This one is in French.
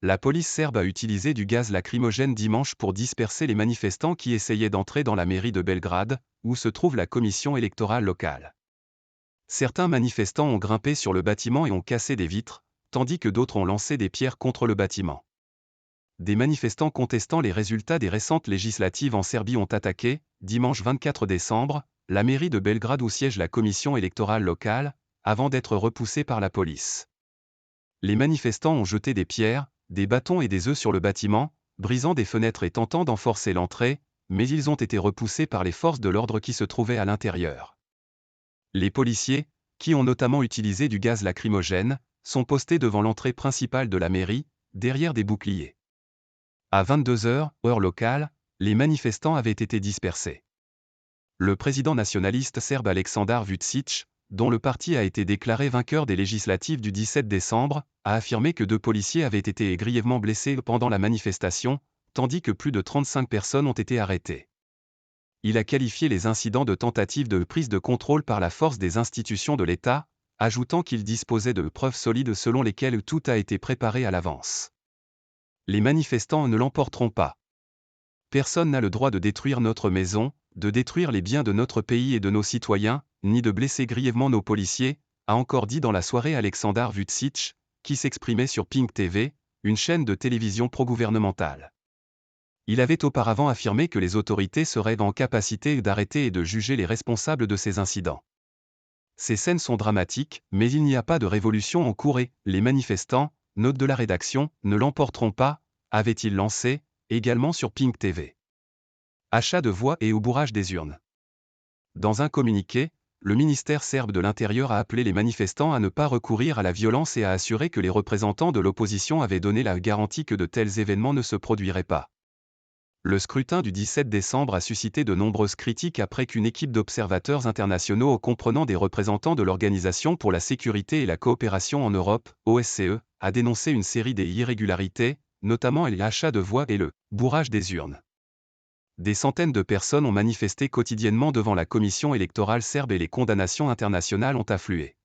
La police serbe a utilisé du gaz lacrymogène dimanche pour disperser les manifestants qui essayaient d'entrer dans la mairie de Belgrade, où se trouve la commission électorale locale. Certains manifestants ont grimpé sur le bâtiment et ont cassé des vitres, tandis que d'autres ont lancé des pierres contre le bâtiment. Des manifestants contestant les résultats des récentes législatives en Serbie ont attaqué, dimanche 24 décembre, la mairie de Belgrade où siège la commission électorale locale, avant d'être repoussés par la police. Les manifestants ont jeté des pierres, des bâtons et des œufs sur le bâtiment, brisant des fenêtres et tentant d'en forcer l'entrée, mais ils ont été repoussés par les forces de l'ordre qui se trouvaient à l'intérieur. Les policiers, qui ont notamment utilisé du gaz lacrymogène, sont postés devant l'entrée principale de la mairie, derrière des boucliers. À 22h, heure locale, les manifestants avaient été dispersés. Le président nationaliste serbe Aleksandar Vučić, dont le parti a été déclaré vainqueur des législatives du 17 décembre, a affirmé que 2 policiers avaient été grièvement blessés pendant la manifestation, tandis que plus de 35 personnes ont été arrêtées. Il a qualifié les incidents de tentative de prise de contrôle par la force des institutions de l'État, ajoutant qu'il disposait de preuves solides selon lesquelles tout a été préparé à l'avance. Les manifestants ne l'emporteront pas. Personne n'a le droit de détruire notre maison, de détruire les biens de notre pays et de nos citoyens, ni de blesser grièvement nos policiers, a encore dit dans la soirée Aleksandar Vučić, qui s'exprimait sur Pink TV, une chaîne de télévision pro-gouvernementale. Il avait auparavant affirmé que les autorités seraient en capacité d'arrêter et de juger les responsables de ces incidents. Ces scènes sont dramatiques, mais il n'y a pas de révolution en cours et les manifestants, note de la rédaction, ne l'emporteront pas, avait-il lancé, également sur Pink TV. Achat de voix et au bourrage des urnes. Dans un communiqué, le ministère serbe de l'Intérieur a appelé les manifestants à ne pas recourir à la violence et a assuré que les représentants de l'opposition avaient donné la garantie que de tels événements ne se produiraient pas. Le scrutin du 17 décembre a suscité de nombreuses critiques après qu'une équipe d'observateurs internationaux comprenant des représentants de l'Organisation pour la sécurité et la coopération en Europe, OSCE, a dénoncé une série d'irrégularités, notamment l'achat de voix et le bourrage des urnes. Des centaines de personnes ont manifesté quotidiennement devant la commission électorale serbe et les condamnations internationales ont afflué.